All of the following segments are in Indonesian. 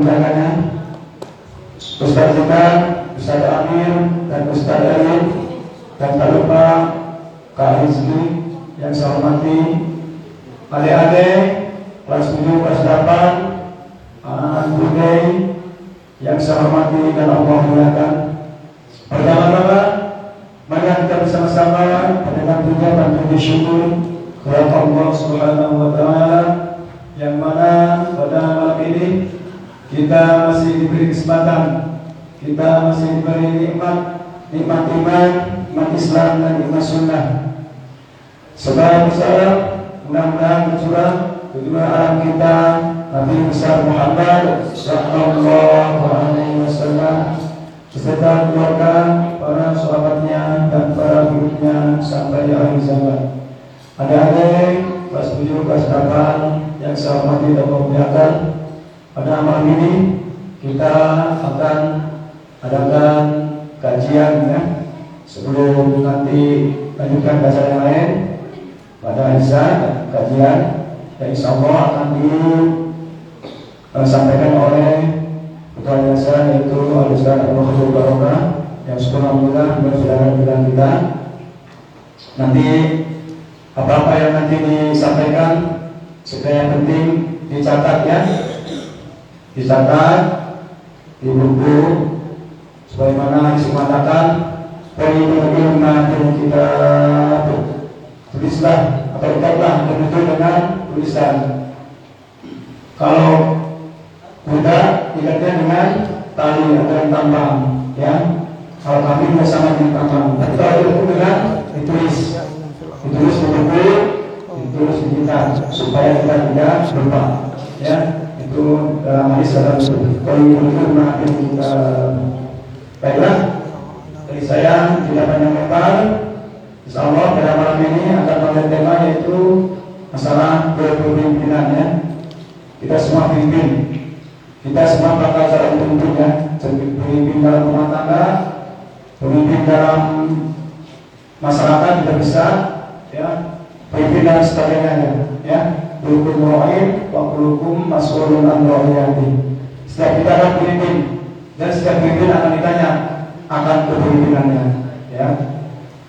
menjaganya, Ustaz Zekan, Ustaz Amir, dan Ustaz Elin, dan tak lupa Kak Rizky yang saya hormati, adik-adik kelas 7, kelas 8, anak-anak budaya yang saya hormati dan Allah muliakan. Pertama-tama, mari kita bersama-sama dengan puja dan puji syukur kepada Allah Subhanahu wa Ta'ala, yang mana pada malam ini kita masih diberi kesempatan, kita masih diberi nikmat iman, nikmat Islam dan nikmat sunnah. Saudara besar, mudah-mudahan tercurah kedua alam kita Nabi besar Muhammad sallallahu alaihi wasallam beserta keluarga, para sahabatnya dan para pengikutnya sampai akhir zaman. Adik-adik kelas 7, kelas 8 yang saya hormati dan memuliakan, pada malam ini kita akan adakan kajian ya. Sebelum nanti lanjutkan ke acara yang lain, pada Isya kajian yang insya Allah akan disampaikan oleh Ketua Yayasan, yaitu Al-Ustaz Abdul Khadir Barokah, yang alhamdulillah bersaudara dengan kita. Nanti apa-apa yang nanti disampaikan sekali penting dicatat ya, dicatat di buku, sebagaimana disematakan poin-poin yang kita tulislah atau letaklah betul dengan tulisan. Kalau mudah dikatnya dengan tali atau tambang ya. Kalau kami bersama dengan tambang, tapi kalau itu dengan ditulis di buku, ditulis di kita supaya kita tidak lupa ya. Itu dalam hadis dalam poin-poin yang kita. Baiklah, dari saya tidak banyak lebar. Insya Allah pada malam ini akan melihat tema, yaitu masalah kepemimpinan ya. Kita semua pimpin, kita semua bakal cara pemimpin ya. Pemimpin dalam rumah tangga, pemimpin dalam masyarakat juga bisa ya, pemimpin dan sebagainya ya. Kullukum ra'in wa kullukum mas'ulun an ra'iyati. Setiap kita akan pemimpin dan setiap pemimpin akan ditanya akan kepemimpinannya ya.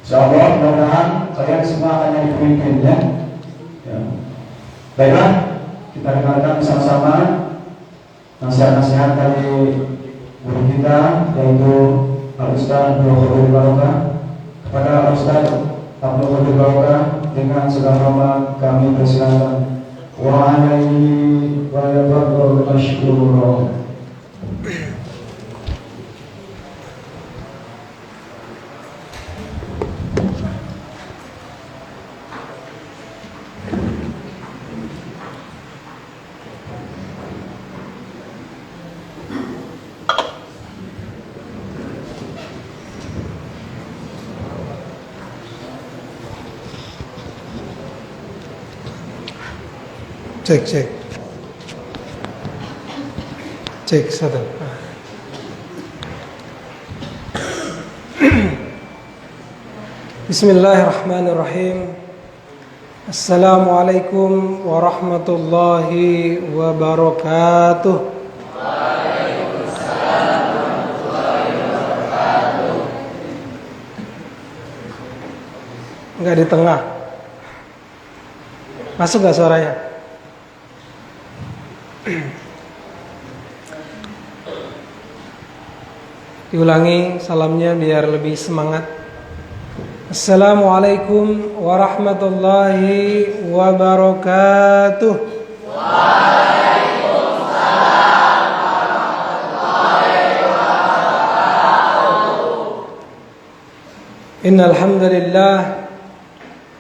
Insyaallah mudah-mudahan kalian semua akan jadi pemimpin ya. Baiklah, kita dengarkan bersama-sama nasihat-nasihat dari guru kita, yaitu Al-Ustaz Abdul Khadir Barokah. Kepada Al-Ustaz Abdul Khadir Barokah dengan segala hormat kami persilakan. Wa alaihi wa yafadhal mashkurun. Cek satu. Bismillahirrahmanirrahim. Assalamualaikum warahmatullahi wabarakatuh. Waalaikumsalam warahmatullahi wabarakatuh. Enggak di tengah. Masuk enggak suaranya? Diulangi salamnya biar lebih semangat. Assalamualaikum warahmatullahi wabarakatuh. Waalaikumsalam warahmatullahi wabarakatuh. Innal hamdalillah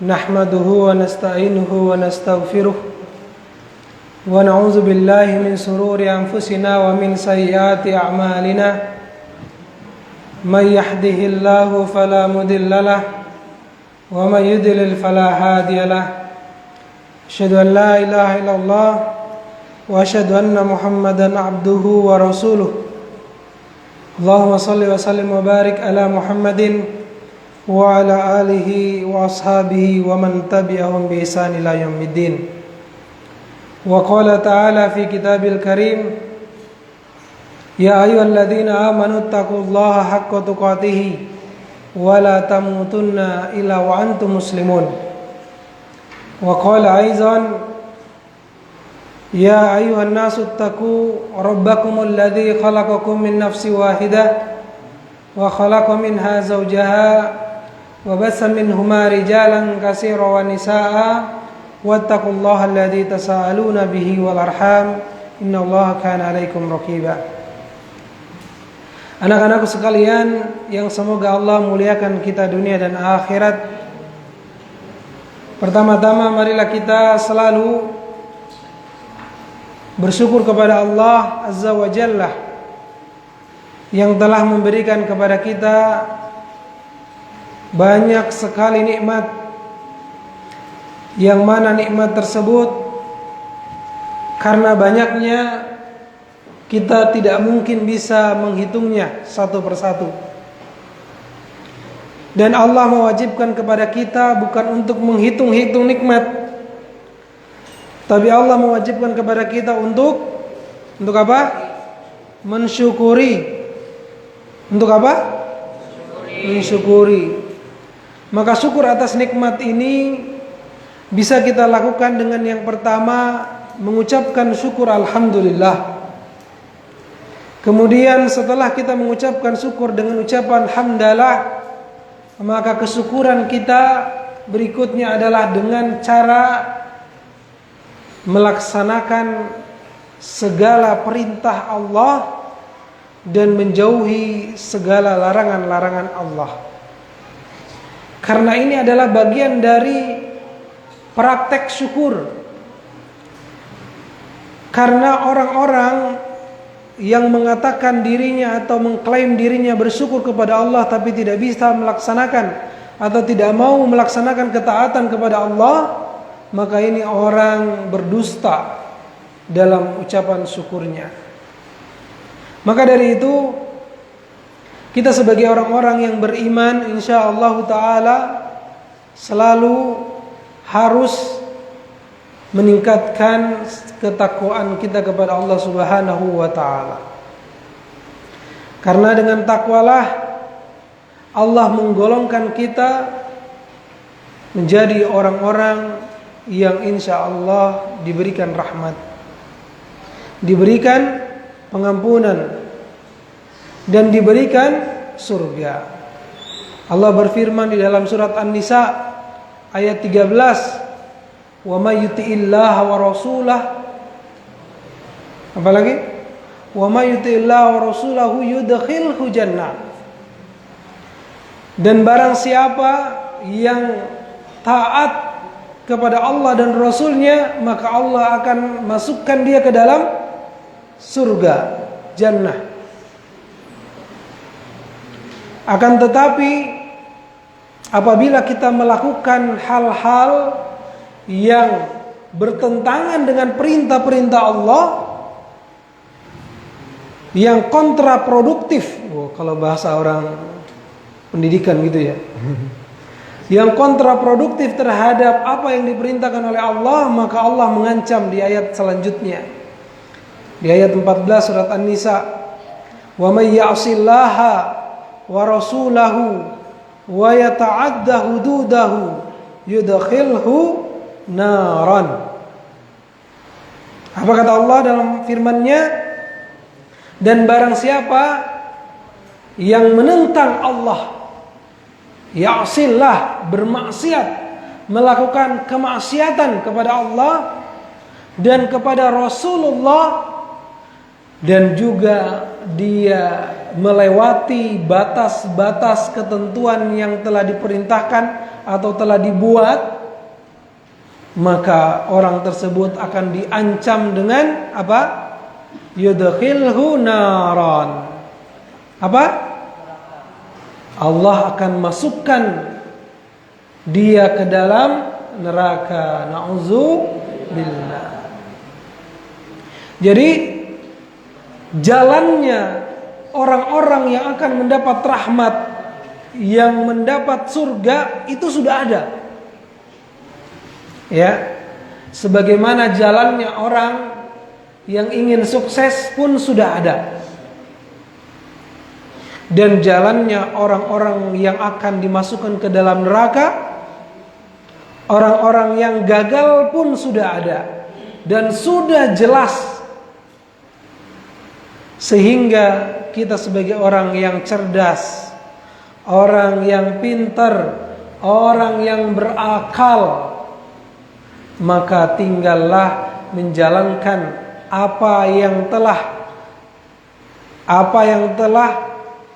nahmaduhu wa nasta'inuhu wa nastaghfiruh. Wa na'udzu billahi min shururi anfusina wa min sayyiati a'malina. May yahdihillahu fala mudilla lahu wa may yudlil fala hadiya lahu. Asyhadu an la ilaha illallah wa asyhadu anna Muhammadan abduhu wa rasuluh. Allahumma shalli wa sallim wa barik ala Muhammadin wa ala alihi wa ashabihi wa man tabi'ahum bi ihsan ila yaumiddin. Wa qala ta'ala fi kitabil karim يا أيها الذين آمنوا اتقوا الله حق تقاته ولا تموتن إلا وأنتم مسلمون وقال أيضا يا أيها الناس اتقوا ربكم الذي خلقكم من نفس واحدة وخلق منها زوجها وبث منهما رجالا كثيرا ونساء واتقوا الله الذي تساءلون به والأرحام إن الله كان عليكم رقيبا. Anak-anakku sekalian yang semoga Allah muliakan kita dunia dan akhirat. Pertama-tama marilah kita selalu bersyukur kepada Allah Azza wa Jalla yang telah memberikan kepada kita banyak sekali nikmat, yang mana nikmat tersebut karena banyaknya kita tidak mungkin bisa menghitungnya satu persatu. Dan Allah mewajibkan kepada kita bukan untuk menghitung-hitung nikmat, tapi Allah mewajibkan kepada kita untuk apa? Mensyukuri. Untuk apa? Mensyukuri. Maka syukur atas nikmat ini bisa kita lakukan dengan yang pertama mengucapkan syukur alhamdulillah. Kemudian setelah kita mengucapkan syukur dengan ucapan hamdalah, maka kesyukuran kita berikutnya adalah dengan cara melaksanakan segala perintah Allah dan menjauhi segala larangan-larangan Allah. Karena ini adalah bagian dari praktek syukur. Karena orang-orang yang mengatakan dirinya atau mengklaim dirinya bersyukur kepada Allah tapi tidak bisa melaksanakan atau tidak mau melaksanakan ketaatan kepada Allah, maka ini orang berdusta dalam ucapan syukurnya. Maka dari itu kita sebagai orang-orang yang beriman insyaallah ta'ala selalu harus meningkatkan ketakwaan kita kepada Allah Subhanahu wa ta'ala. Karena dengan takwalah Allah menggolongkan kita menjadi orang-orang yang insyaallah diberikan rahmat, diberikan pengampunan, dan diberikan surga. Allah berfirman di dalam surat An-Nisa ayat 13, wa may yuti'illaha wa rasulah, apa lagi? Wa may yuti'illaha wa rasulahu yudkhilhu jannah. Dan barang siapa yang taat kepada Allah dan Rasulnya, maka Allah akan masukkan dia ke dalam surga, jannah. Akan tetapi apabila kita melakukan hal-hal yang bertentangan dengan perintah-perintah Allah, yang kontraproduktif, kalau bahasa orang pendidikan gitu ya, yang kontraproduktif terhadap apa yang diperintahkan oleh Allah, maka Allah mengancam di ayat selanjutnya, di ayat 14 surat An-Nisa, wa may ya'sillaha wa rasulahu wa yata'adda hududahu yudkhilhu naran. Apa kata Allah dalam firman-Nya? Dan barang siapa yang menentang Allah, ya'sillah, bermaksiat, melakukan kemaksiatan kepada Allah dan kepada Rasulullah, dan juga dia melewati batas-batas ketentuan yang telah diperintahkan atau telah dibuat, maka orang tersebut akan diancam dengan apa? Yudkhilhu naran. Apa? Allah akan masukkan dia ke dalam neraka. Na'udzubillah. Jadi jalannya orang-orang yang akan mendapat rahmat, yang mendapat surga, itu sudah ada. Ya, sebagaimana jalannya orang yang ingin sukses pun sudah ada. dan jalannya orang-orang yang akan dimasukkan ke dalam neraka. Orang-orang yang gagal pun sudah ada dan sudah jelas, sehingga kita sebagai orang yang cerdas, orang yang pintar, orang yang berakal, maka tinggallah menjalankan apa yang telah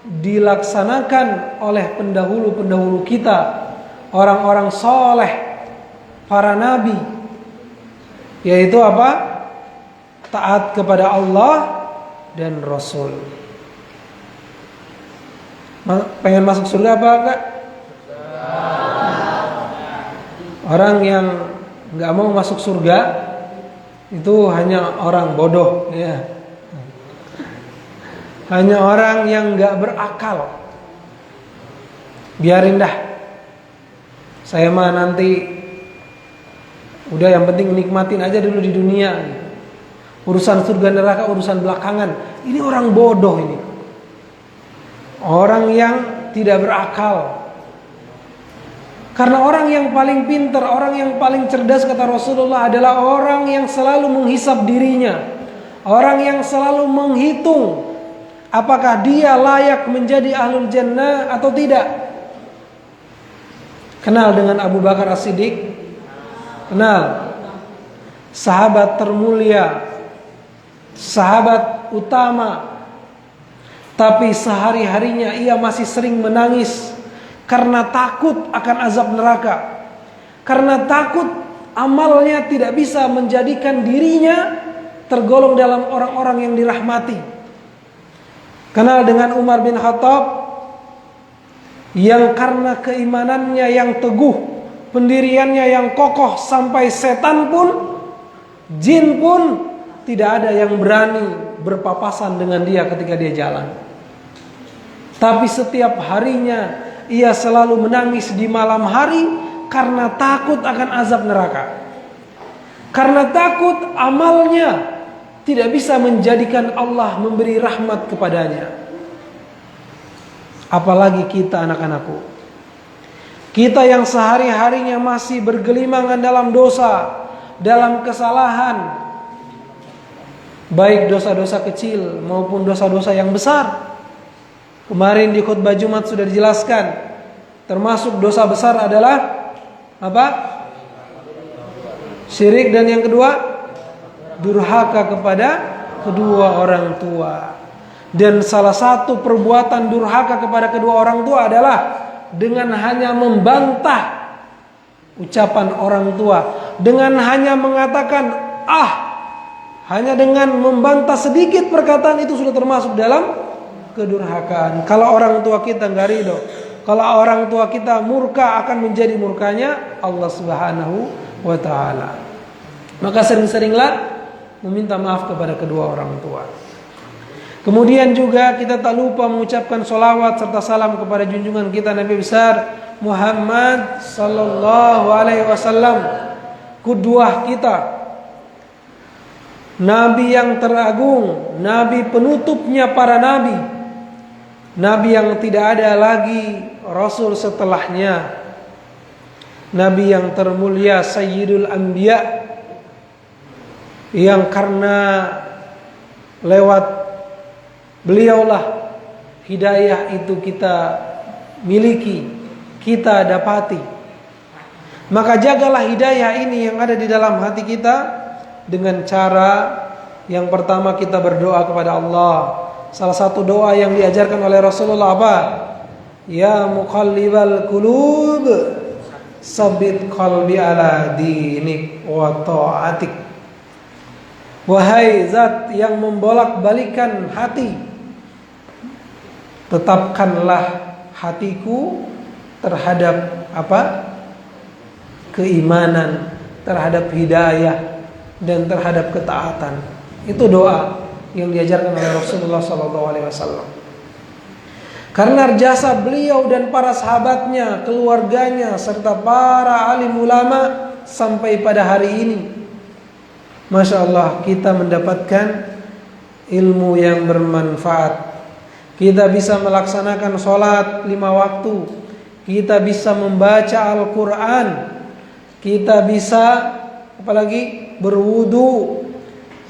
dilaksanakan oleh pendahulu-pendahulu kita, orang-orang soleh, para nabi, yaitu apa? Taat kepada Allah dan Rasul. Pengen masuk surga apa enggak? Orang yang nggak mau masuk surga itu hanya orang bodoh, ya. Hanya orang yang nggak berakal. Biarin dah. Saya mah nanti udah, yang penting nikmatin aja dulu di dunia. Urusan surga neraka urusan belakangan. Ini orang bodoh ini. Orang yang tidak berakal. Karena orang yang paling pintar, orang yang paling cerdas kata Rasulullah adalah orang yang selalu menghisap dirinya. Orang yang selalu menghitung apakah dia layak menjadi ahlul jannah atau tidak. Kenal dengan Abu Bakar As-Siddiq? Kenal? Sahabat termulia, sahabat utama. Tapi sehari-harinya ia masih sering menangis karena takut akan azab neraka. Karena takut amalnya tidak bisa menjadikan dirinya tergolong dalam orang-orang yang dirahmati. Kenal dengan Umar bin Khattab yang karena keimanannya yang teguh, pendiriannya yang kokoh, sampai setan pun, jin pun tidak ada yang berani berpapasan dengan dia ketika dia jalan. Tapi setiap harinya ia selalu menangis di malam hari karena takut akan azab neraka. Karena takut amalnya tidak bisa menjadikan Allah memberi rahmat kepadanya. Apalagi kita anak-anakku, kita yang sehari-harinya masih bergelimangan dalam dosa, dalam kesalahan, baik dosa-dosa kecil maupun dosa-dosa yang besar. Kemarin di khutbah Jumat sudah dijelaskan, termasuk dosa besar adalah apa? Syirik, dan yang kedua durhaka kepada kedua orang tua. Dan salah satu perbuatan durhaka kepada kedua orang tua adalah dengan hanya membantah ucapan orang tua, dengan hanya mengatakan hanya dengan membantah sedikit perkataan itu sudah termasuk dalam kedurhakaan. Kalau orang tua kita nggak ridho, kalau orang tua kita murka, akan menjadi murkanya Allah Subhanahu wa ta'ala. Maka sering-seringlah meminta maaf kepada kedua orang tua. Kemudian juga kita tak lupa mengucapkan sholawat serta salam kepada junjungan kita Nabi besar Muhammad sallallahu alaihi wasallam, qudwah kita, Nabi yang teragung, Nabi penutupnya para nabi, Nabi yang tidak ada lagi Rasul setelahnya, Nabi yang termulia, Sayyidul Anbiya, yang karena lewat beliaulah hidayah itu kita miliki, kita dapati. Maka jagalah hidayah ini yang ada di dalam hati kita dengan cara yang pertama kita berdoa kepada Allah. Salah satu doa yang diajarkan oleh Rasulullah apa? Ya muqallibal qulub, sabit qalbi ala dinik wa ta'atik. Wahai zat yang membolak-balikan hati, tetapkanlah hatiku terhadap apa? Keimanan, terhadap hidayah, dan terhadap ketaatan. Itu doa yang diajarkan oleh Rasulullah SAW. Karena jasa beliau dan para sahabatnya, keluarganya, serta para alim ulama sampai pada hari ini, Masya Allah, kita mendapatkan ilmu yang bermanfaat. kita bisa melaksanakan sholat 5 waktu, kita bisa membaca Al-Quran, kita bisa apalagi berwudu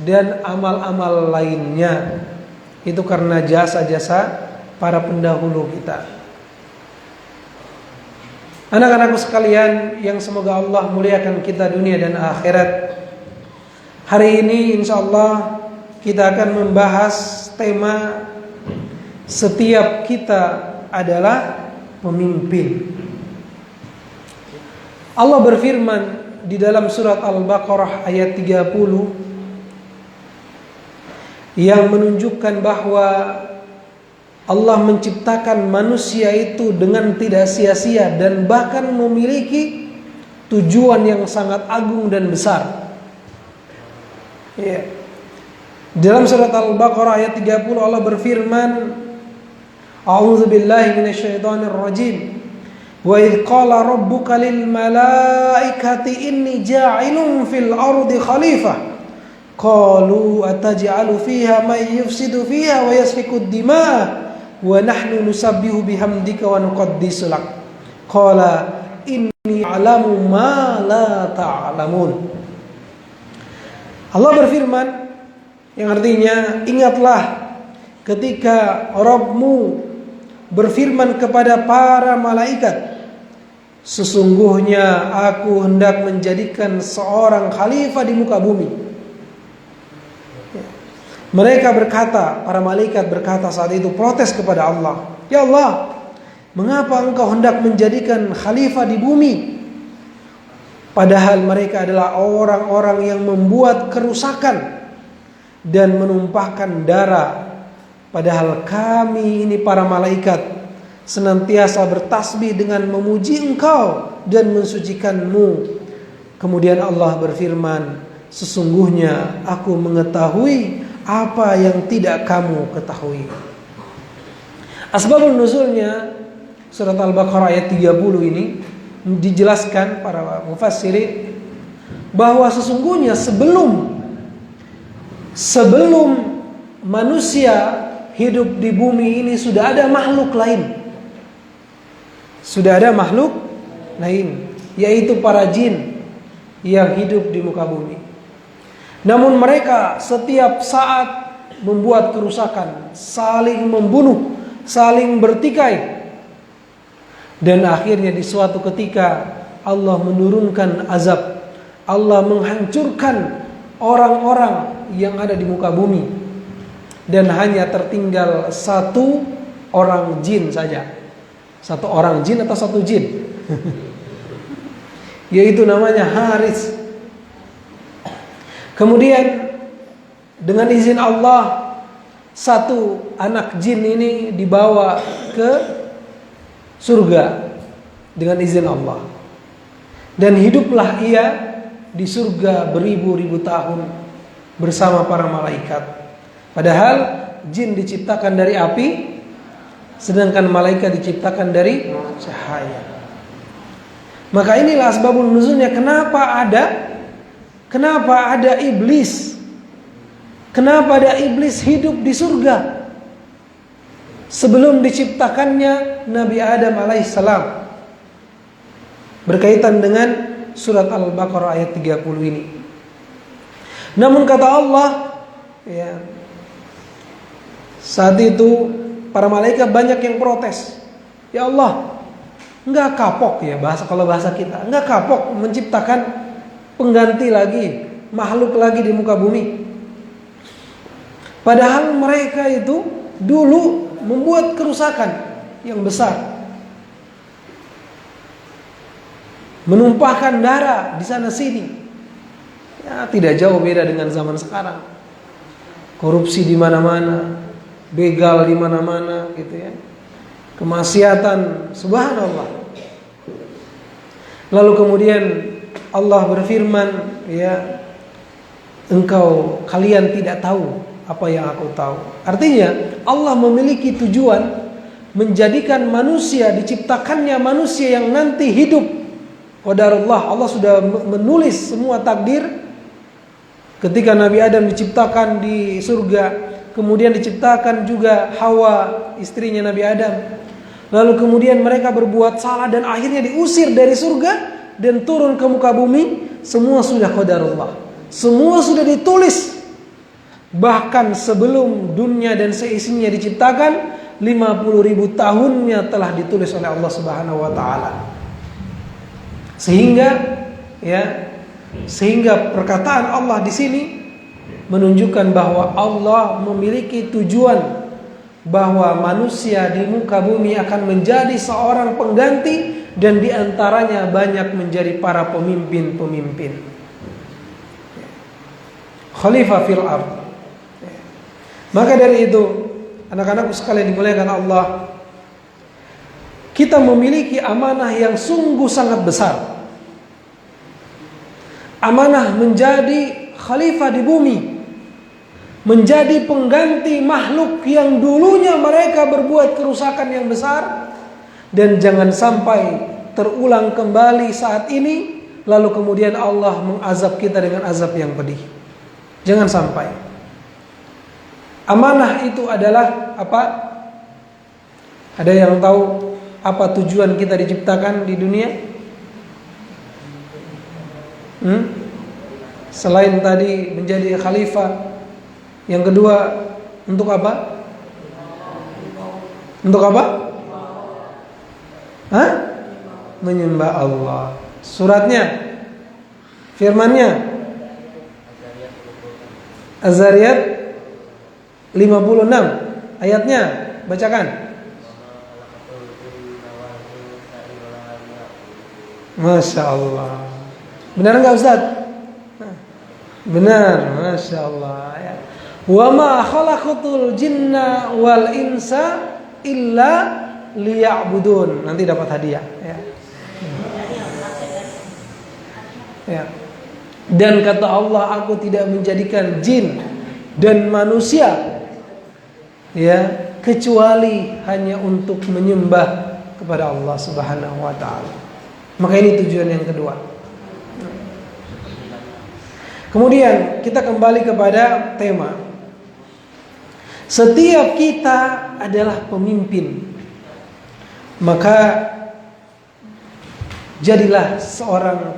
dan amal-amal lainnya. Itu karena jasa-jasa para pendahulu kita. Anak-anakku sekalian yang semoga Allah muliakan kita dunia dan akhirat. Hari ini insyaallah kita akan membahas tema setiap kita adalah pemimpin. Allah berfirman di dalam surat Al-Baqarah ayat 30 yang menunjukkan bahwa Allah menciptakan manusia itu dengan tidak sia-sia dan bahkan memiliki tujuan yang sangat agung dan besar. Ya. Dalam surat Al-Baqarah ayat 30 Allah berfirman, A'udzu billahi minasyaitonir rajim. Wa idz qala rabbuka lil malaikati inni ja'ilun fil ardi khalifah. Qalu ataj'alu fiha may yufsidu fiha wa yasfiku ad-dima'a wa nahnu nusabbihu bihamdika wa nuqaddisu lak. Qala inni a'lamu ma la ta'lamun. Allah berfirman yang artinya, ingatlah ketika Rabbmu berfirman kepada para malaikat, sesungguhnya aku hendak menjadikan seorang khalifah di muka bumi. Mereka berkata, para malaikat berkata saat itu, protes kepada Allah, ya Allah, mengapa engkau hendak menjadikan khalifah di bumi? Padahal mereka adalah orang-orang yang membuat kerusakan dan menumpahkan darah. Padahal kami ini para malaikat senantiasa bertasbih dengan memuji engkau dan mensucikanmu. Kemudian Allah berfirman, sesungguhnya aku mengetahui apa yang tidak kamu ketahui. Asbabun nuzulnya surat Al-Baqarah ayat 30 ini dijelaskan para mufassirin bahwa sesungguhnya sebelum manusia hidup di bumi ini sudah ada makhluk lain. Sudah ada makhluk lain, yaitu para jin yang hidup di muka bumi. Namun mereka setiap saat membuat kerusakan, saling membunuh, saling bertikai. Dan akhirnya di suatu ketika Allah menurunkan azab. Allah menghancurkan orang-orang yang ada di muka bumi. Dan hanya tertinggal satu orang jin saja. Satu orang jin atau satu jin? Yaitu namanya Haris. Kemudian dengan izin Allah, satu anak jin ini dibawa ke surga dengan izin Allah. Dan hiduplah ia di surga beribu-ribu tahun bersama para malaikat. Padahal jin diciptakan dari api, sedangkan malaikat diciptakan dari cahaya. Maka inilah asbabun nuzulnya kenapa ada iblis? Kenapa ada iblis hidup di surga? Sebelum diciptakannya Nabi Adam alaihissalam. Berkaitan dengan surat Al-Baqarah ayat 30 ini. Namun kata Allah, ya, saat itu para malaikat banyak yang protes. Ya Allah, enggak kapok ya kalau bahasa kita. Enggak kapok menciptakan pengganti lagi, makhluk lagi di muka bumi. Padahal mereka itu dulu membuat kerusakan yang besar. Menumpahkan darah di sana sini. Ya, tidak jauh beda dengan zaman sekarang. Korupsi di mana-mana, begal di mana-mana gitu ya. Kemaksiatan, subhanallah. Lalu kemudian Allah berfirman, ya, kalian tidak tahu apa yang aku tahu. Artinya Allah memiliki tujuan menjadikan manusia, diciptakannya manusia yang nanti hidup. Qadarullah, Allah sudah menulis semua takdir. Ketika Nabi Adam diciptakan di surga, kemudian diciptakan juga Hawa, istrinya Nabi Adam. Lalu kemudian mereka berbuat salah dan akhirnya diusir dari surga dan turun ke muka bumi. Semua sudah qadarullah. Semua sudah ditulis. Bahkan sebelum dunia dan seisinya diciptakan, 50.000 tahunnya telah ditulis oleh Allah Subhanahu wa taala. Sehingga perkataan Allah di sini menunjukkan bahwa Allah memiliki tujuan bahwa manusia di muka bumi akan menjadi seorang pengganti, dan diantaranya banyak menjadi para pemimpin-pemimpin, khalifah fil ardh. Maka dari itu, anak-anakku sekalian dimuliakan Allah, kita memiliki amanah yang sungguh sangat besar. Amanah menjadi khalifah di bumi, menjadi pengganti makhluk yang dulunya mereka berbuat kerusakan yang besar, dan jangan sampai terulang kembali saat ini lalu kemudian Allah mengazab kita dengan azab yang pedih. Jangan sampai. Amanah itu adalah apa? Ada yang tahu apa tujuan kita diciptakan di dunia? Selain tadi menjadi khalifah, yang kedua untuk apa? Untuk apa? Menyembah Allah. Suratnya, firmannya, Az-Zariyat 56 ayatnya, bacakan. Masya Allah. Benar enggak Ustaz? Benar, Masya Allah ya. Wa ma khalaqatul jinna wal insa illa liya'budun. Nanti dapat hadiah ya. Ya. Dan kata Allah, aku tidak menjadikan jin dan manusia ya kecuali hanya untuk menyembah kepada Allah Subhanahu wa taala. Maka ini tujuan yang kedua. Kemudian kita kembali kepada tema. Setiap kita adalah pemimpin. Maka jadilah seorang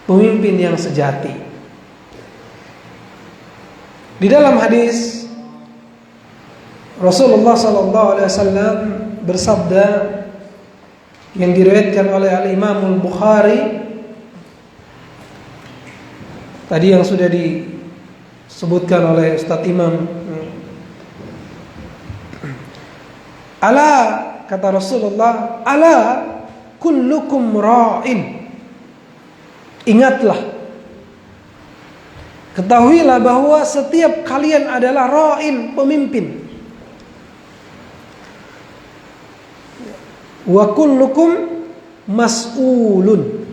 pemimpin yang sejati. Di dalam hadis Rasulullah SAW bersabda yang diriwayatkan oleh Al-Imam Al-Bukhari, tadi yang sudah disebutkan oleh Ustaz Imam. Ala, kata Rasulullah, ala kullukum ra'in. Ingatlah, ketahuilah bahwa setiap kalian adalah ra'in, pemimpin. Wa kullukum mas'ulun,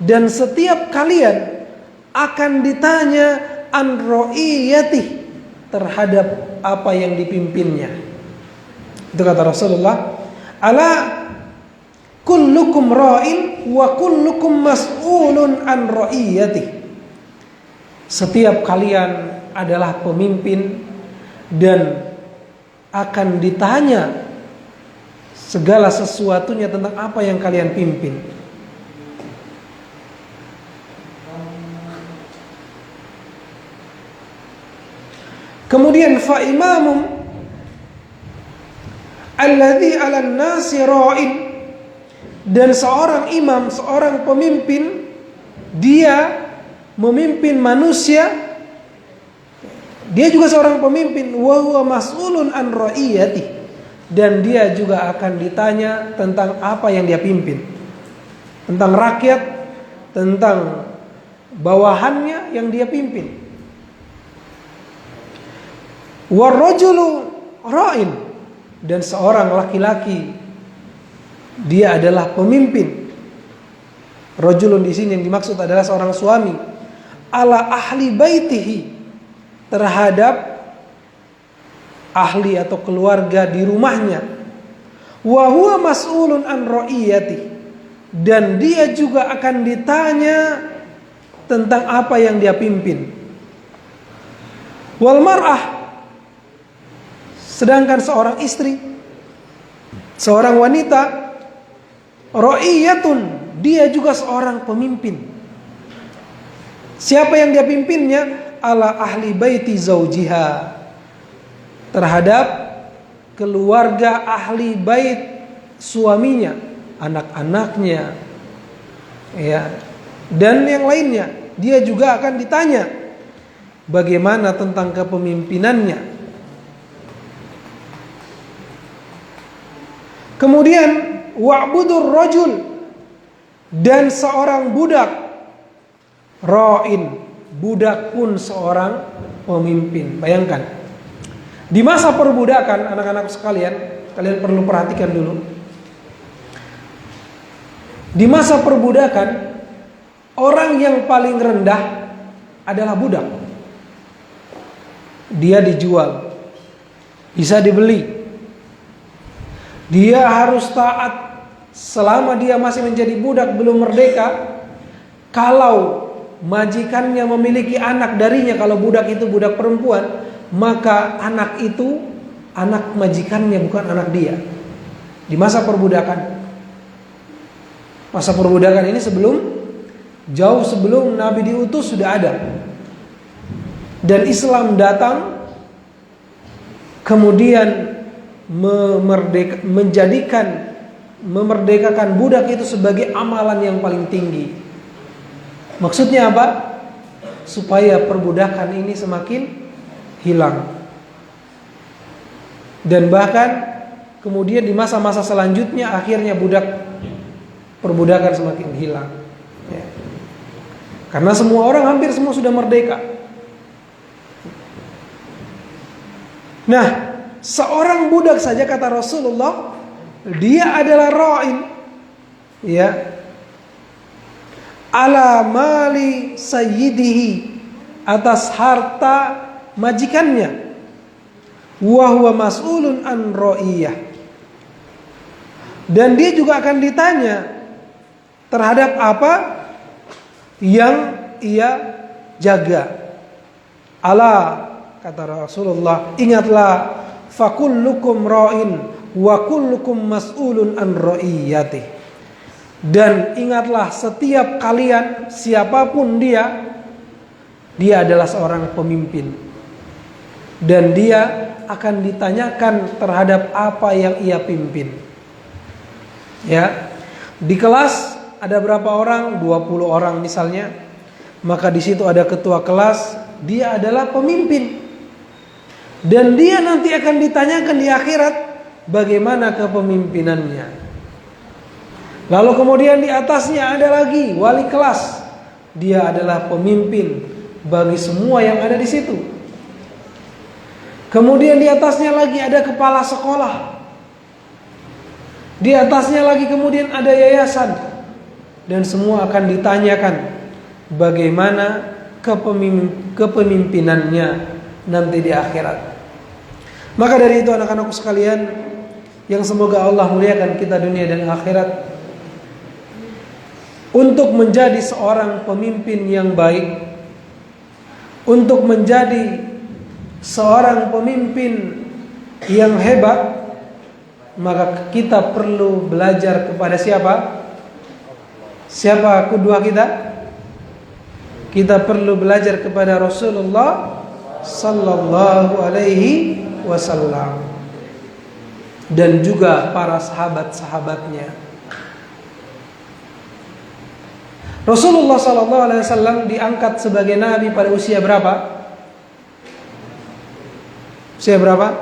dan setiap kalian akan ditanya an ra'iyatih, terhadap apa yang dipimpinnya. Itu kata Rasulullah, ala kullukum ra'in wa kullukum mas'ulun an ra'iyatih. Setiap kalian adalah pemimpin dan akan ditanya segala sesuatunya tentang apa yang kalian pimpin. Kemudian fa imamum alladhi 'alan nasi ra'in, dan seorang imam, seorang pemimpin, dia memimpin manusia, dia juga seorang pemimpin, wa huwa mas'ulun an ra'iyati, dan dia juga akan ditanya tentang apa yang dia pimpin, tentang rakyat, tentang bawahannya yang dia pimpin. Warrajulu ra'in, dan seorang laki-laki dia adalah pemimpin. Rajulun di sini yang dimaksud adalah seorang suami, ala ahli baitihi, terhadap ahli atau keluarga di rumahnya. Wa huwa mas'ulun an ra'iyati, dan dia juga akan ditanya tentang apa yang dia pimpin. Wal mar'ah Sedangkan seorang istri, seorang wanita, ra'iyatun, dia juga seorang pemimpin. Siapa yang dia pimpinnya? Ala ahli baiti zaujiha, terhadap keluarga ahli bait suaminya, anak-anaknya, ya, dan yang lainnya. Dia juga akan ditanya bagaimana tentang kepemimpinannya. Kemudian wa'budur rajul, dan seorang budak, ra'in, budak pun seorang pemimpin. Bayangkan, di masa perbudakan, anak-anak sekalian, kalian perlu perhatikan dulu. Di masa perbudakan, orang yang paling rendah adalah budak. Dia dijual, bisa dibeli. Dia harus taat selama dia masih menjadi budak, belum merdeka. Kalau majikannya memiliki anak darinya, kalau budak itu budak perempuan, maka anak itu anak majikannya, bukan anak dia. Di masa perbudakan. Masa perbudakan ini jauh sebelum Nabi diutus sudah ada. Dan Islam datang kemudian memerdekakan budak itu sebagai amalan yang paling tinggi. Maksudnya apa? Supaya perbudakan ini semakin hilang. Dan bahkan kemudian di masa-masa selanjutnya akhirnya perbudakan semakin hilang, ya. Karena hampir semua sudah merdeka. Nah, seorang budak saja kata Rasulullah, dia adalah ra'in, ya, ala mali sayyidihi, atas harta majikannya, wa huwa mas'ulun an ra'iyah, dan dia juga akan ditanya terhadap apa yang ia jaga. Ala, kata Rasulullah, ingatlah, fakullukum ra'in wa kullukum mas'ulun an ra'iyati. Dan ingatlah, setiap kalian, siapapun dia adalah seorang pemimpin, dan dia akan ditanyakan terhadap apa yang ia pimpin. Ya, di kelas ada berapa orang? 20 orang misalnya. Maka di situ ada ketua kelas, dia adalah pemimpin. Dan dia nanti akan ditanyakan di akhirat bagaimana kepemimpinannya. Lalu kemudian di atasnya ada lagi wali kelas. Dia adalah pemimpin bagi semua yang ada di situ. Kemudian di atasnya lagi ada kepala sekolah. Di atasnya lagi kemudian ada yayasan. Dan semua akan ditanyakan bagaimana kepemimpinannya nanti di akhirat. Maka dari itu anak-anakku sekalian, yang semoga Allah muliakan kita dunia dan akhirat, untuk menjadi seorang pemimpin yang baik, untuk menjadi seorang pemimpin yang hebat, maka kita perlu belajar kepada siapa? Siapa qudwah kita? Kita perlu belajar kepada Rasulullah sallallahu alaihi wasallam dan juga para sahabat-sahabatnya. Rasulullah sallallahu alaihi wasallam diangkat sebagai nabi pada usia berapa? Usia berapa?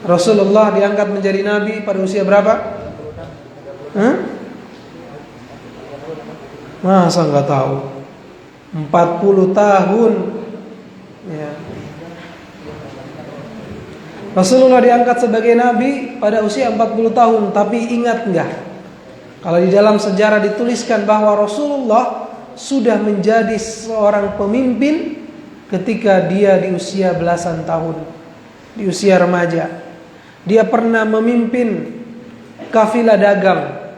Rasulullah diangkat menjadi nabi pada usia berapa? Masa nggak tahu? 40 tahun. Ya. Rasulullah diangkat sebagai nabi pada usia 40 tahun. Tapi ingat nggak? Kalau di dalam sejarah dituliskan bahwa Rasulullah sudah menjadi seorang pemimpin ketika dia di usia belasan tahun, di usia remaja. Dia pernah memimpin kafilah dagang.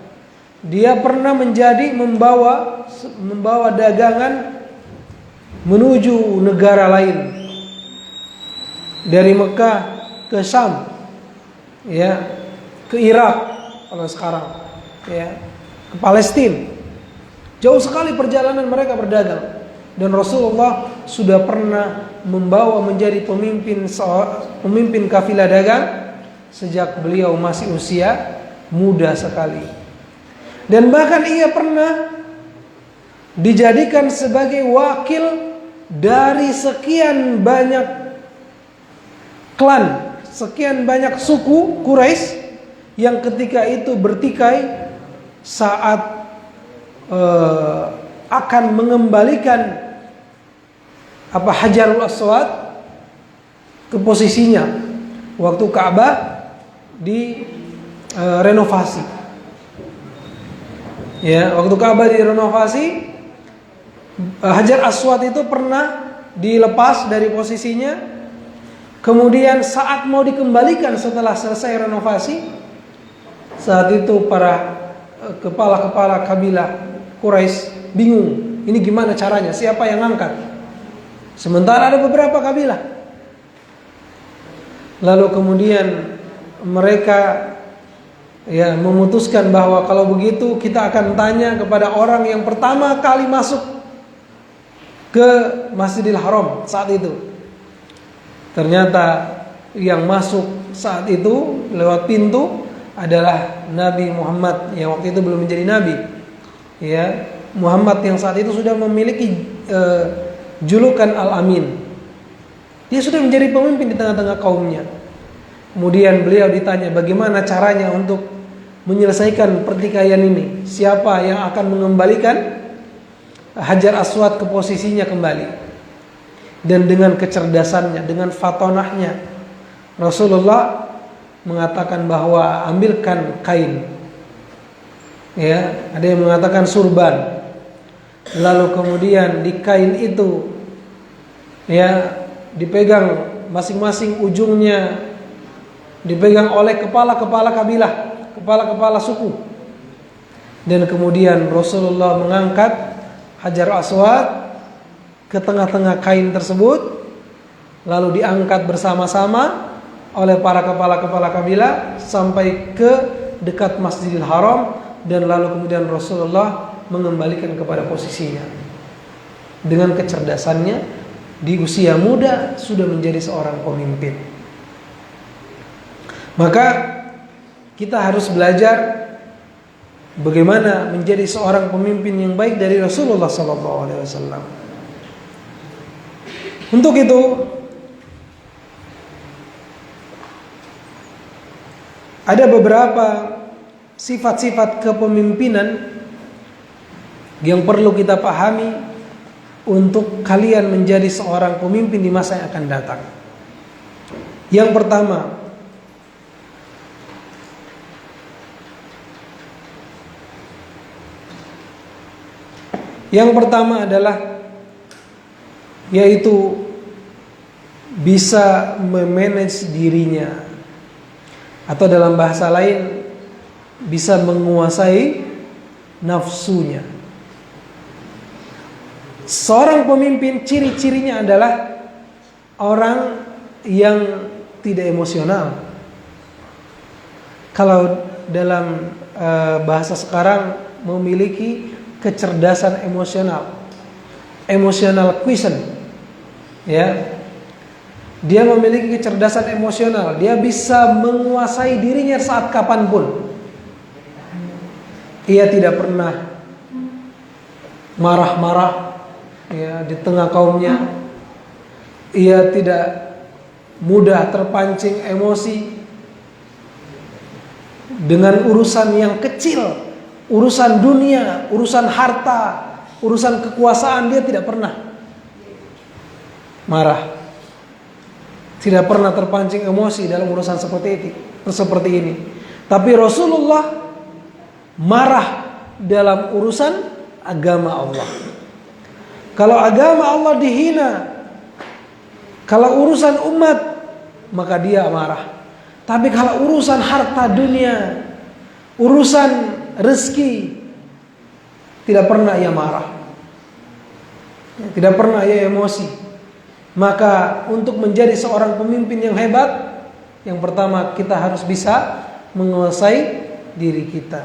Dia pernah membawa dagangan menuju negara lain. Dari Mekah ke Syam, ya, ke Irak kalau sekarang, ya, ke Palestina. Jauh sekali perjalanan mereka berdagang. Dan Rasulullah sudah pernah membawa menjadi pemimpin kafilah dagang sejak beliau masih usia muda sekali. Dan bahkan ia pernah dijadikan sebagai wakil dari sekian banyak klan, sekian banyak suku Quraisy yang ketika itu bertikai saat akan mengembalikan Hajarul Aswad ke posisinya waktu Ka'bah di renovasi. Ya, waktu Ka'bah direnovasi, Hajar Aswad itu pernah dilepas dari posisinya. Kemudian saat mau dikembalikan setelah selesai renovasi, saat itu para kepala-kepala kabilah Quraisy bingung, ini gimana caranya, siapa yang angkat? Sementara ada beberapa kabilah. Lalu kemudian mereka memutuskan bahwa kalau begitu kita akan tanya kepada orang yang pertama kali masuk ke Masjidil Haram saat itu. Ternyata yang masuk saat itu lewat pintu adalah Nabi Muhammad yang waktu itu belum menjadi nabi. Ya, Muhammad yang saat itu sudah memiliki julukan Al-Amin. Dia sudah menjadi pemimpin di tengah-tengah kaumnya. Kemudian beliau ditanya bagaimana caranya untuk menyelesaikan pertikaian ini. Siapa yang akan mengembalikan Hajar Aswad ke posisinya kembali. Dan dengan kecerdasannya, dengan fatonahnya, Rasulullah mengatakan bahwa ambilkan kain. Ya, ada yang mengatakan surban. Lalu kemudian di kain itu dipegang masing-masing ujungnya dipegang oleh kepala-kepala kabilah, kepala-kepala suku. Dan kemudian Rasulullah mengangkat Hajar Aswad ke tengah-tengah kain tersebut, lalu diangkat bersama-sama oleh para kepala-kepala kabilah sampai ke dekat Masjidil Haram, dan lalu kemudian Rasulullah mengembalikan kepada posisinya. Dengan kecerdasannya, di usia muda sudah menjadi seorang pemimpin. Maka kita harus belajar bagaimana menjadi seorang pemimpin yang baik dari Rasulullah SAW. Untuk itu, ada beberapa sifat-sifat kepemimpinan yang perlu kita pahami untuk kalian menjadi seorang pemimpin di masa yang akan datang. Yang pertama adalah yaitu bisa memanage dirinya, atau dalam bahasa lain bisa menguasai nafsunya. Seorang pemimpin ciri-cirinya adalah orang yang tidak emosional. Kalau dalam bahasa sekarang memiliki kecerdasan emosional, emotional quotient, ya. Dia memiliki kecerdasan emosional. Dia bisa menguasai dirinya saat kapanpun. Ia tidak pernah marah-marah di tengah kaumnya. Ia tidak mudah terpancing emosi dengan urusan yang kecil, urusan dunia, urusan harta, urusan kekuasaan. Dia tidak pernah marah, tidak pernah terpancing emosi dalam urusan seperti ini. Tapi Rasulullah marah dalam urusan agama Allah. Kalau agama Allah dihina, kalau urusan umat, maka dia marah. Tapi kalau urusan harta dunia, urusan rezeki, tidak pernah ia marah, tidak pernah ia emosi. Maka untuk menjadi seorang pemimpin yang hebat, Yang pertama, kita harus bisa menguasai diri kita.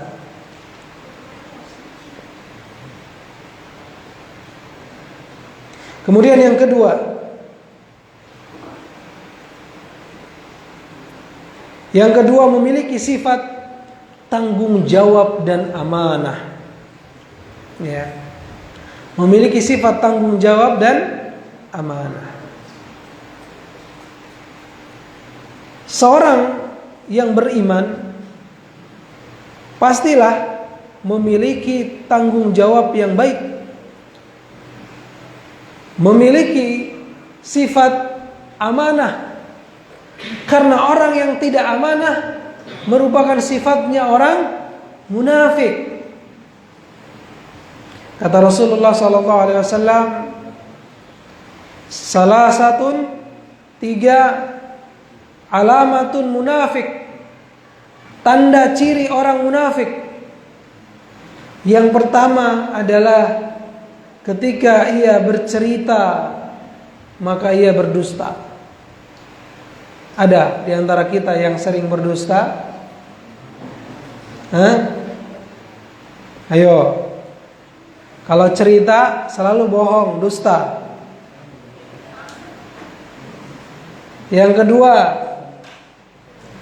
Kemudian yang kedua, memiliki sifat tanggung jawab dan amanah. Ya. Memiliki sifat tanggung jawab dan amanah. Seorang yang beriman pastilah memiliki tanggung jawab yang baik, memiliki sifat amanah. Karena orang yang tidak amanah merupakan sifatnya orang munafik. Kata Rasulullah SAW, salasatun, 3 alamatun munafik, tanda ciri orang munafik. Yang pertama adalah ketika ia bercerita maka ia berdusta. Ada di antara kita yang sering berdusta? Ayo. Kalau cerita selalu bohong, dusta. Yang kedua,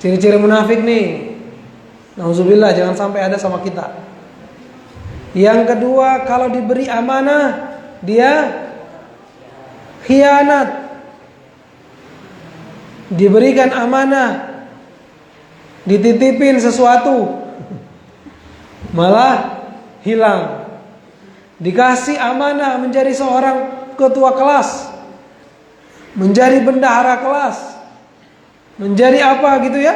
ciri-ciri munafik nih. Nauzubillah, jangan sampai ada sama kita. Yang kedua, kalau diberi amanah, dia khianat. Diberikan amanah, dititipin sesuatu, malah hilang. Dikasih amanah menjadi seorang ketua kelas, menjadi bendahara kelas, menjadi apa gitu ya.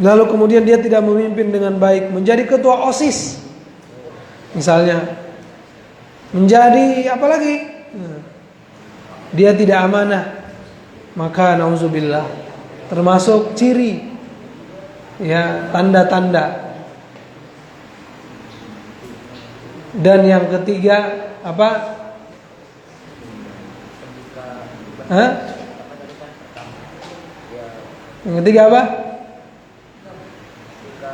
Lalu kemudian dia tidak memimpin dengan baik, menjadi ketua OSIS misalnya, menjadi apa lagi, dia tidak amanah. Maka nauzubillah, termasuk ciri, ya, tanda-tanda. Dan yang ketiga apa? Yang ketiga apa?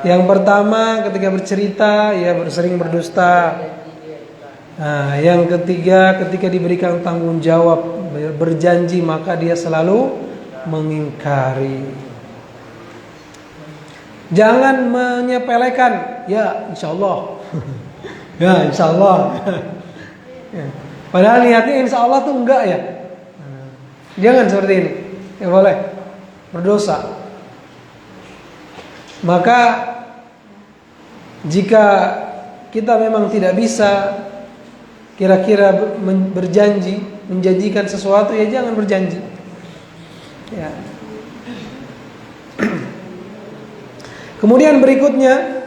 Yang pertama ketika bercerita, ya, sering berdusta. Nah, yang ketiga ketika diberikan tanggung jawab, berjanji, maka dia selalu mengingkari. Jangan menyepelekan, ya insyaallah. Ya insyaallah. Padahal niatnya insyaallah tuh enggak ya. Jangan seperti ini. Ya boleh. Berdosa. Maka jika kita memang tidak bisa kira-kira berjanji, menjanjikan sesuatu, ya jangan berjanji. Ya. Kemudian berikutnya,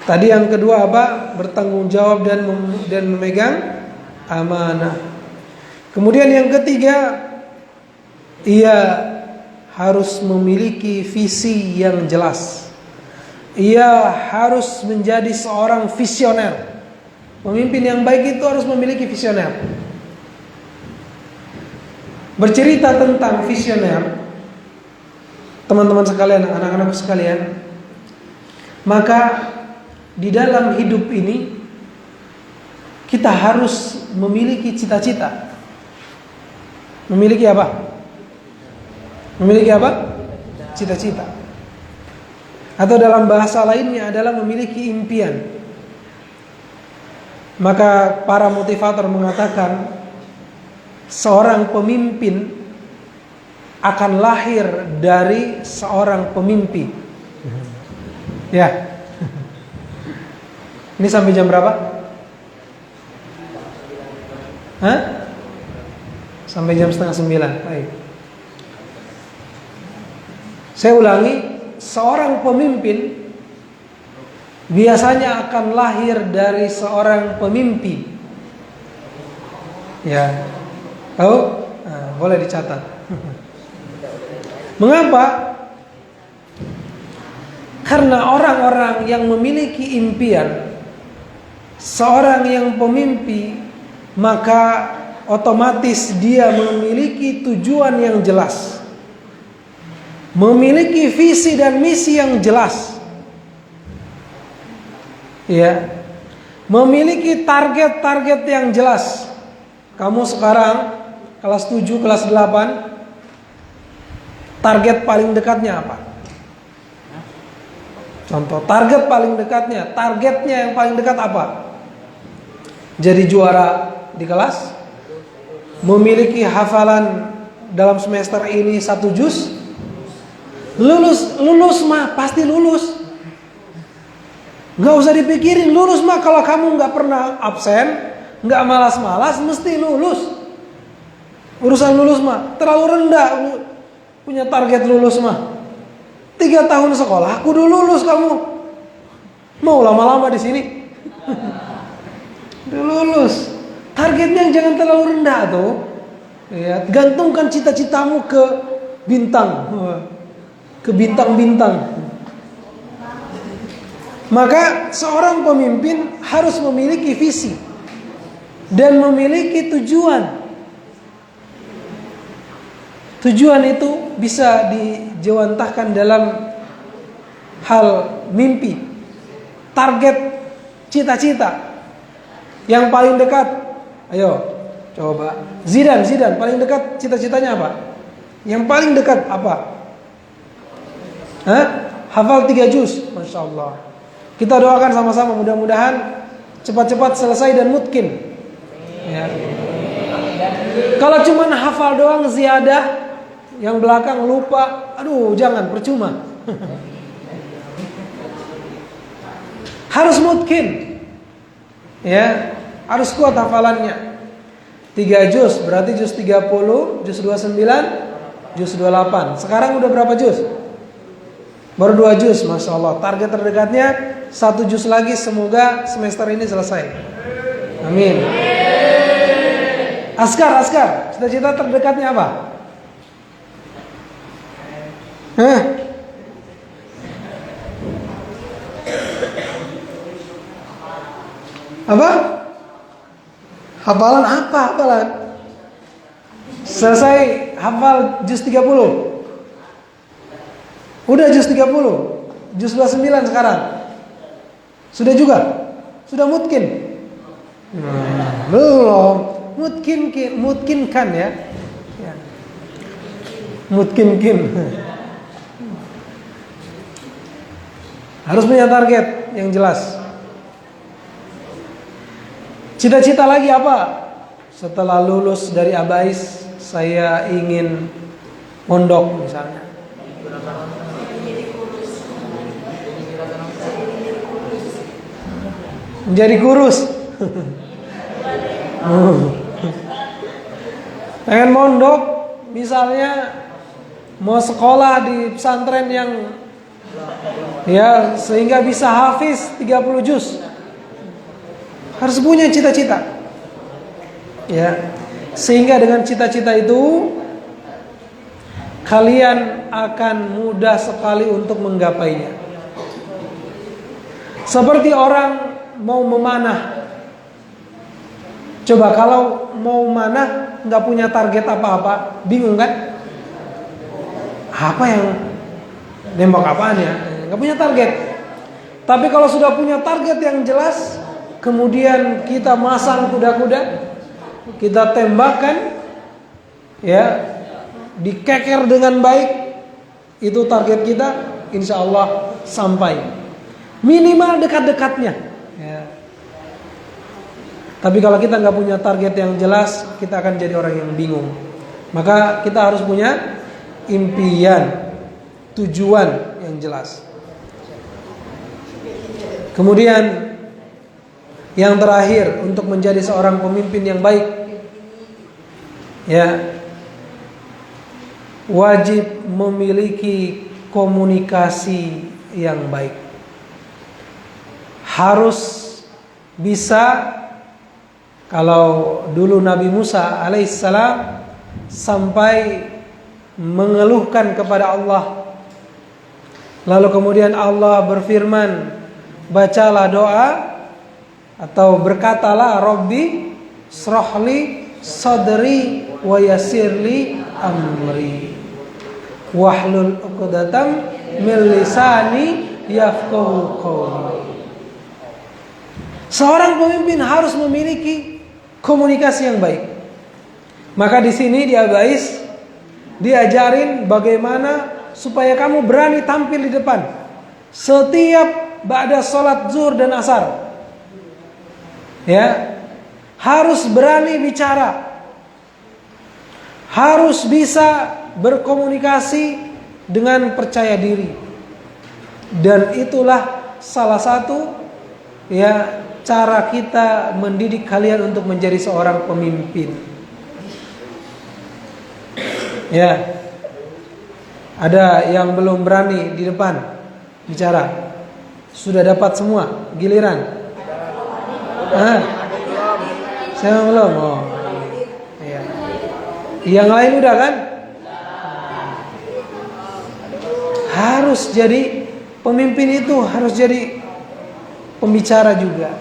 tadi yang kedua apa? Bertanggung jawab dan memegang amanah. Kemudian yang ketiga, ia harus memiliki visi yang jelas. Ia harus menjadi seorang visioner. Pemimpin yang baik itu harus memiliki visioner. Bercerita tentang visioner, teman-teman sekalian, anak-anakku sekalian, maka di dalam hidup ini kita harus memiliki cita-cita. Memiliki apa? Memiliki apa? Cita-cita. Atau dalam bahasa lainnya adalah memiliki impian. Maka para motivator mengatakan seorang pemimpin akan lahir dari seorang pemimpi. Ya. Ini sampai jam berapa? Hah? Sampai jam 8:30. Baik. Saya ulangi, seorang pemimpin biasanya akan lahir dari seorang pemimpi. Ya. Tahu? Nah, boleh dicatat. Mengapa? Karena orang-orang yang memiliki impian, seorang yang pemimpi, maka otomatis dia memiliki tujuan yang jelas, memiliki visi dan misi yang jelas, ya, memiliki target-target yang jelas. Kamu sekarang kelas 7, kelas 8, target paling dekatnya apa? Contoh, target paling dekatnya, targetnya yang paling dekat apa? Jadi juara di kelas, memiliki hafalan dalam semester ini 1 juz, lulus mah pasti lulus. Nggak usah dipikirin, lulus mah kalau kamu nggak pernah absen, nggak malas-malas, mesti lulus. Urusan lulus mah terlalu rendah, punya target lulus mah. 3 tahun sekolah, kudu lulus kamu. Mau lama-lama di sini? Udah lulus. Targetnya jangan terlalu rendah tuh. Ya, gantungkan cita-citamu ke bintang. Ke bintang-bintang. Maka seorang pemimpin harus memiliki visi dan memiliki tujuan. Tujuan itu bisa dijawantahkan dalam hal mimpi, target, cita-cita. Yang paling dekat, ayo coba. Zidane paling dekat cita-citanya apa? Yang paling dekat apa? Hafal 3 juz, Masya Allah. Kita doakan sama-sama, mudah-mudahan cepat-cepat selesai dan mungkin. Ya. Kalau cuma hafal doang ziyadah, yang belakang lupa, aduh jangan, percuma. Harus mungkin, ya, harus kuat hafalannya. 3 juz, berarti juz 30, juz 29, juz 28. Sekarang udah berapa juz? Baru 2 juz, Masya Allah. Target terdekatnya 1 juz lagi, semoga semester ini selesai. Amin. Askar, cita-cita terdekatnya apa? Apa? Hafalan apa? Selesai hafal juz 30. Udah juz 30. Juz 29 sekarang. Sudah juga? Sudah mungkin? Belum. Mungkinkan ya. Mungkin. Harus punya target yang jelas. Cita-cita lagi apa? Setelah lulus dari Abais, saya ingin pondok misalnya. Menjadi kurus. Pengen mondok, misalnya mau sekolah di pesantren yang ya sehingga bisa hafiz 30 juz. Harus punya cita-cita. Ya. Sehingga dengan cita-cita itu kalian akan mudah sekali untuk menggapainya. Seperti orang mau memanah. Coba kalau mau manah nggak punya target apa-apa, bingung kan? Apa yang nembak apaan ya? Nggak punya target. Tapi kalau sudah punya target yang jelas, kemudian kita masang kuda-kuda, kita tembakkan, ya, dikeker dengan baik, itu target kita, insya Allah sampai. Minimal dekat-dekatnya. Ya. Tapi kalau kita nggak punya target yang jelas, kita akan jadi orang yang bingung. Maka kita harus punya impian, tujuan yang jelas. Kemudian yang terakhir, untuk menjadi seorang pemimpin yang baik, ya, wajib memiliki komunikasi yang baik. Harus bisa. Kalau dulu Nabi Musa alaihissalam sampai mengeluhkan kepada Allah, lalu kemudian Allah berfirman, bacalah doa atau berkatalah, Rabbi shrahli sadri wa yassirli amri wahlul 'uqdatam min lisani yafqahu qawli. Seorang pemimpin harus memiliki komunikasi yang baik. Maka di sini di Abais diajarin bagaimana supaya kamu berani tampil di depan setiap ba'da sholat zuhur dan asar. Ya, harus berani bicara, harus bisa berkomunikasi dengan percaya diri. Dan itulah salah satu ya cara kita mendidik kalian untuk menjadi seorang pemimpin. Ya, ada yang belum berani di depan bicara, sudah dapat semua giliran. Saya belum. Oh, ya. Yang lain udah kan? Harus jadi pemimpin itu harus jadi pembicara juga.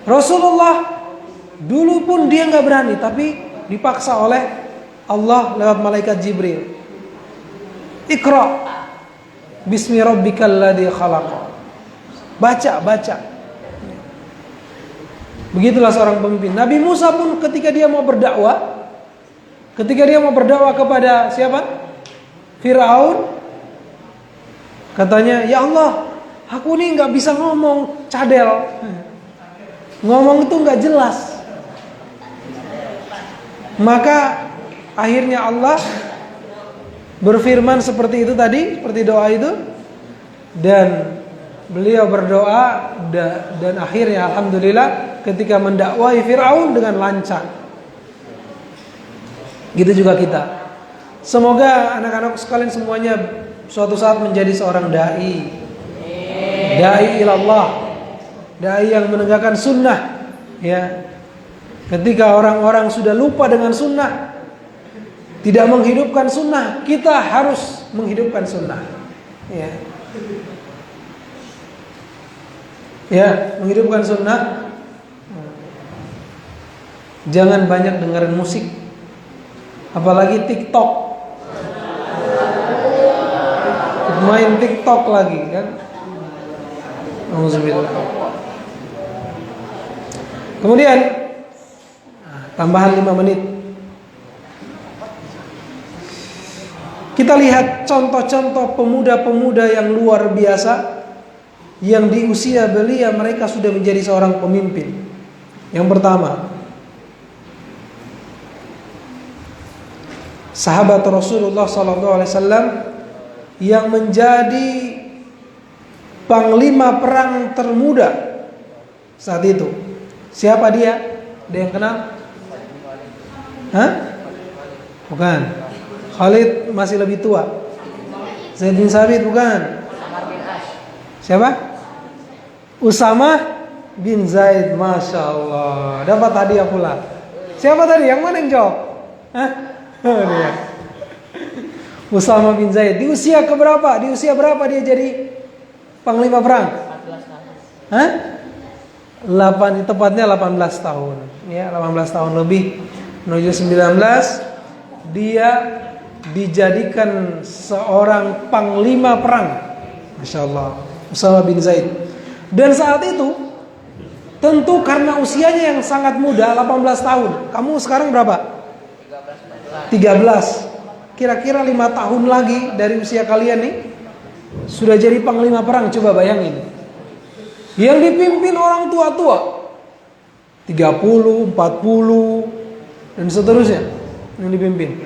Rasulullah dulu pun dia nggak berani, tapi dipaksa oleh Allah lewat malaikat Jibril. Iqra bismi rabbikal ladzi khalaq. Baca. Begitulah seorang pemimpin. Nabi Musa pun ketika dia mau berdakwah kepada siapa? Firaun, katanya, "Ya Allah, aku ini nggak bisa ngomong, cadel. Ngomong itu nggak jelas." Maka akhirnya Allah berfirman seperti itu tadi, seperti doa itu, dan beliau berdoa dan akhirnya alhamdulillah ketika mendakwahi Firaun dengan lancar. Gitu juga kita. Semoga anak-anak sekalian semuanya suatu saat menjadi seorang dai ilallah, dai yang menegakkan sunnah. Ya, ketika orang-orang sudah lupa dengan sunnah, tidak menghidupkan sunnah, kita harus menghidupkan sunnah. Ya, menghidupkan sunnah. Jangan banyak dengerin musik, apalagi TikTok. Main TikTok lagi kan. Alhamdulillah. Kemudian tambahan 5 menit. Kita lihat contoh-contoh pemuda-pemuda yang luar biasa, yang di usia belia mereka sudah menjadi seorang pemimpin. Yang pertama, sahabat Rasulullah SAW yang menjadi panglima perang termuda saat itu. Siapa dia? Ada yang kenal? Hah? Bukan. Khalid masih lebih tua. Zaid bin Sabit bukan. Siapa? Usama bin Zaid. Masya Allah. Dapat hadiah pula. Siapa tadi? Yang mana yang jawab? Hah? Oh, dia. Usama bin Zaid. Di usia keberapa? Di usia berapa dia jadi panglima perang? 14 tahun. Hah? Tepatnya 18 tahun. Ya, 18 tahun lebih. Menuju 19 dia dijadikan seorang panglima perang. Masya Allah, Usama bin Zaid. Dan saat itu tentu karena usianya yang sangat muda, 18 tahun. Kamu sekarang berapa? 13. Kira-kira 5 tahun lagi dari usia kalian nih sudah jadi panglima perang. Coba bayangin. Yang dipimpin orang tua-tua 30, 40 dan seterusnya yang dipimpin.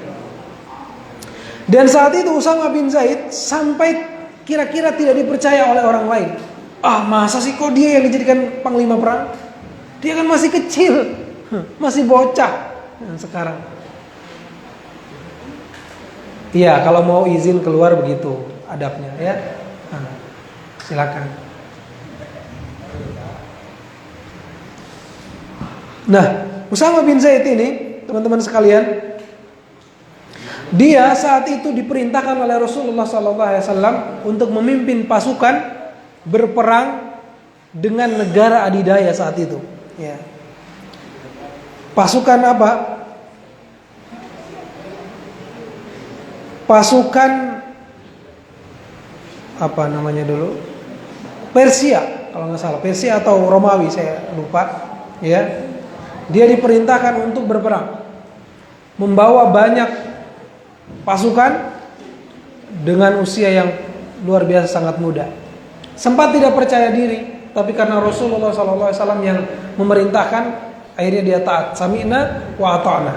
Dan saat itu Usama bin Zaid sampai kira-kira tidak dipercaya oleh orang lain. Ah, masa sih kok dia yang dijadikan panglima perang? Dia kan masih kecil, masih bocah. Dan sekarang, iya, kalau mau izin keluar begitu adabnya, ya. Silakan. Nah, Usama bin Zaid ini, teman-teman sekalian, dia saat itu diperintahkan oleh Rasulullah SAW untuk memimpin pasukan berperang dengan negara adidaya saat itu. Ya. Pasukan apa? pasukan apa namanya dulu, Persia kalau nggak salah, Persia atau Romawi saya lupa, ya. Dia diperintahkan untuk berperang, membawa banyak pasukan dengan usia yang luar biasa sangat muda. Sempat tidak percaya diri, tapi karena Rasulullah SAW yang memerintahkan, akhirnya dia taat. Sami'na wa ata'na.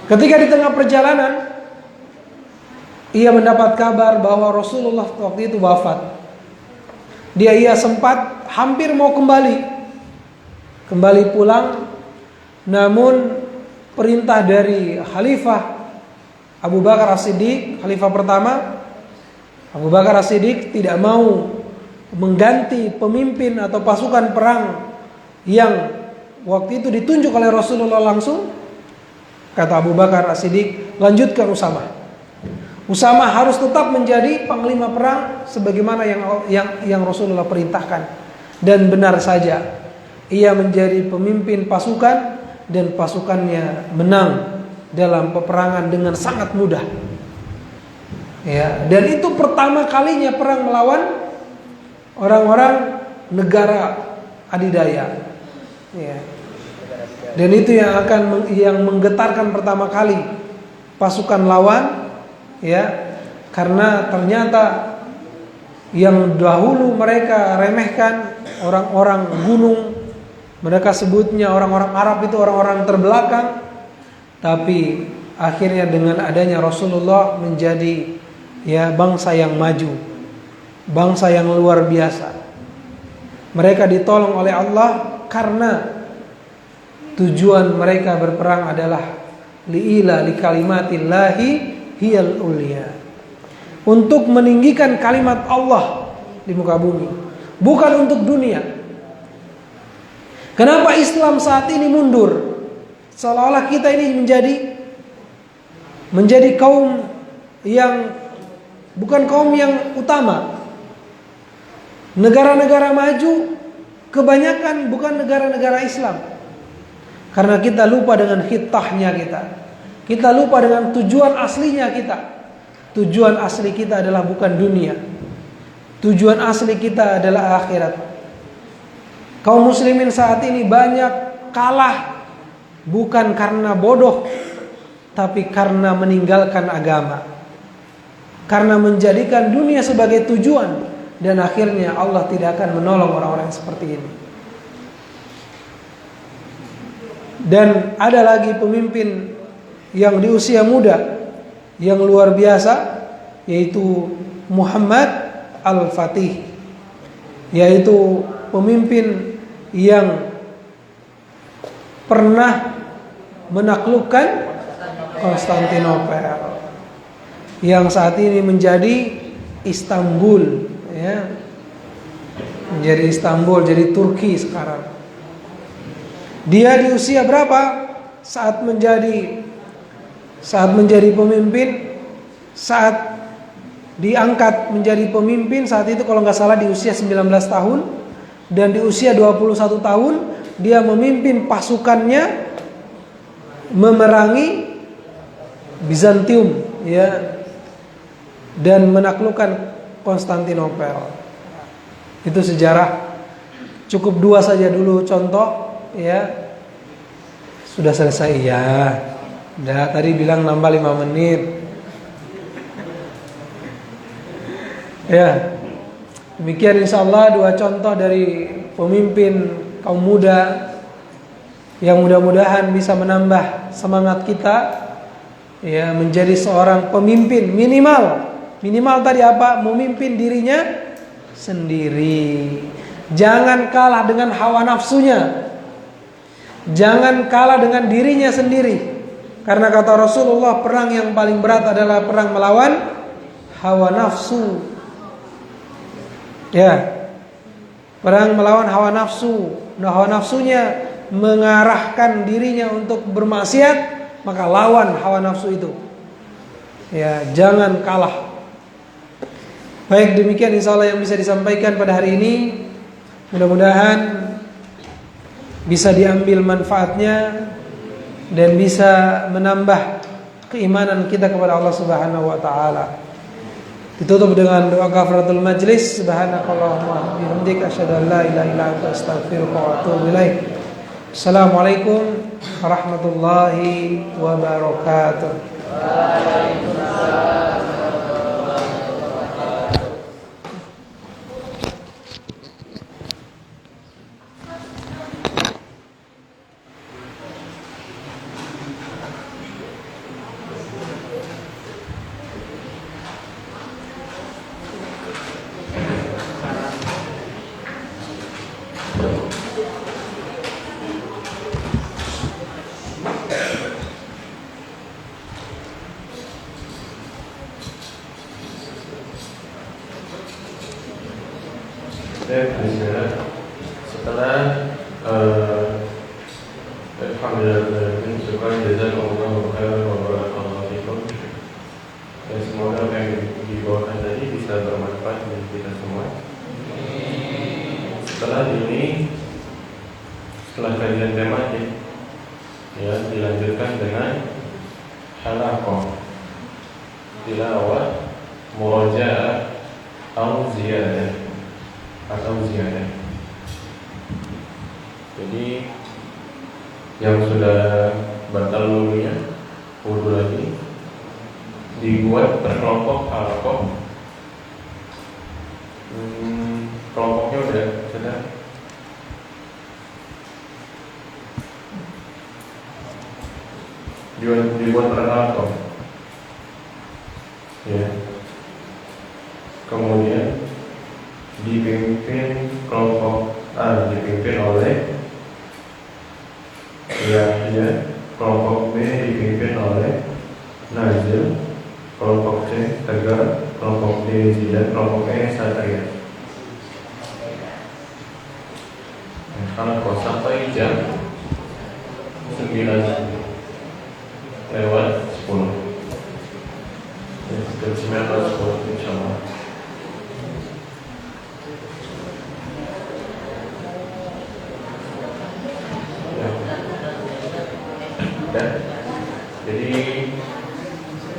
Ketika di tengah perjalanan, ia mendapat kabar bahwa Rasulullah waktu itu wafat. Ia sempat hampir mau kembali pulang, namun perintah dari Khalifah Abu Bakar As-Siddiq, Khalifah pertama, Abu Bakar As-Siddiq tidak mau mengganti pemimpin atau pasukan perang yang waktu itu ditunjuk oleh Rasulullah langsung. Kata Abu Bakar As-Siddiq, lanjutkan Usama. Usama harus tetap menjadi panglima perang sebagaimana yang Rasulullah perintahkan. Dan benar saja, ia menjadi pemimpin pasukan dan pasukannya menang dalam peperangan dengan sangat mudah. Ya, dan itu pertama kalinya perang melawan orang-orang negara adidaya. Ya. Dan itu yang menggetarkan pertama kali pasukan lawan, ya, karena ternyata yang dahulu mereka remehkan orang-orang gunung, mereka sebutnya orang-orang Arab itu orang-orang terbelakang, tapi akhirnya dengan adanya Rasulullah menjadi bangsa yang maju, bangsa yang luar biasa. Mereka ditolong oleh Allah karena tujuan mereka berperang adalah li'ila li kalimatillahi hiyal ulia, untuk meninggikan kalimat Allah di muka bumi, bukan untuk dunia. Kenapa Islam saat ini mundur? Seolah-olah kita ini menjadi kaum yang bukan kaum yang utama. Negara-negara maju kebanyakan bukan negara-negara Islam, karena kita lupa dengan khitahnya kita. Kita lupa dengan tujuan aslinya kita. Tujuan asli kita adalah bukan dunia. Tujuan asli kita adalah akhirat. Kaum muslimin saat ini banyak kalah bukan karena bodoh, tapi karena meninggalkan agama. Karena menjadikan dunia sebagai tujuan, dan akhirnya Allah tidak akan menolong orang-orang seperti ini. Dan ada lagi pemimpin yang di usia muda yang luar biasa, yaitu Muhammad Al-Fatih, yaitu pemimpin yang pernah menaklukkan Konstantinopel, yang saat ini menjadi Istanbul, ya, menjadi Istanbul, jadi Turki sekarang. Dia di usia berapa saat menjadi pemimpin? Saat diangkat menjadi pemimpin saat itu kalau nggak salah di usia 19 tahun, dan di usia 21 tahun dia memimpin pasukannya memerangi Bizantium, ya, dan menaklukkan Konstantinopel. Itu sejarah. Cukup 2 saja dulu contoh, ya. Sudah selesai, ya. Udah, tadi bilang nambah 5 menit. Ya. Demikian insyaallah 2 contoh dari pemimpin kaum muda yang mudah-mudahan bisa menambah semangat kita, ya, menjadi seorang pemimpin. Minimal tadi apa? Memimpin dirinya sendiri. Jangan kalah dengan hawa nafsunya. Jangan kalah dengan dirinya sendiri. Karena kata Rasulullah, perang yang paling berat adalah perang melawan hawa nafsu. Ya. Perang melawan hawa nafsu. Nah, hawa nafsunya mengarahkan dirinya untuk bermaksiat, maka lawan hawa nafsu itu. Ya, jangan kalah. Baik, demikian insyaallah yang bisa disampaikan pada hari ini. Mudah-mudahan bisa diambil manfaatnya dan bisa menambah keimanan kita kepada Allah Subhanahu wa taala. Ditutup dengan doa kafaratul majlis. Subhanakallahumma bihamdika asyhadu an la ilaha illa anta astaghfiruka wa atubu ilaik. Assalamualaikum warahmatullahi wabarakatuh. Bismillah. Setelah alhamdulillah syukur jazakumullahu khairan wa barakallahu fikum. Dan semoga apa yang dibawakan tadi bisa bermanfaat bagi kita semua. Setelah ini, setelah kajian tematik, ya dilanjutkan dengan halaqah tilawah murajaah atau ziyadah. Jadi yang sudah batal wudunya wudu lagi dibuat berkelompok halaqah. Kelompoknya sudah dibuat berhalaqah. Ya. Kemudian dipimpin oleh Yahya, kelompok B dipimpin oleh Nazil, kelompok C Tegar, kelompok D Zidan, kelompok E Satria. Kalau sampai jam 9 lewat 10, jam 9 lewat 10 insyaallah. Jadi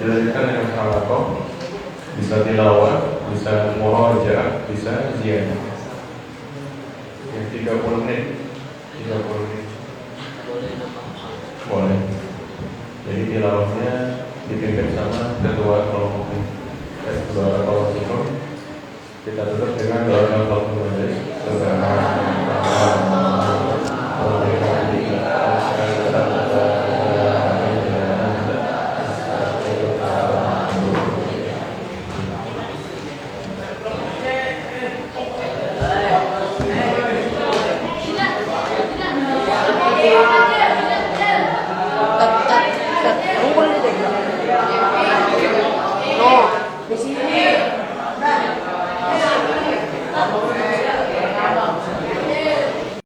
dilanjutkan dengan halaqah, bisa tilawah, bisa murajaah, bisa ziyadah. Yang 30 menit boleh. Jadi tilawahnya dipimpin sama ketua kelompok ini. Ketua kelompok itu kita tutup dengan doa kafaratul majlis. Yeah.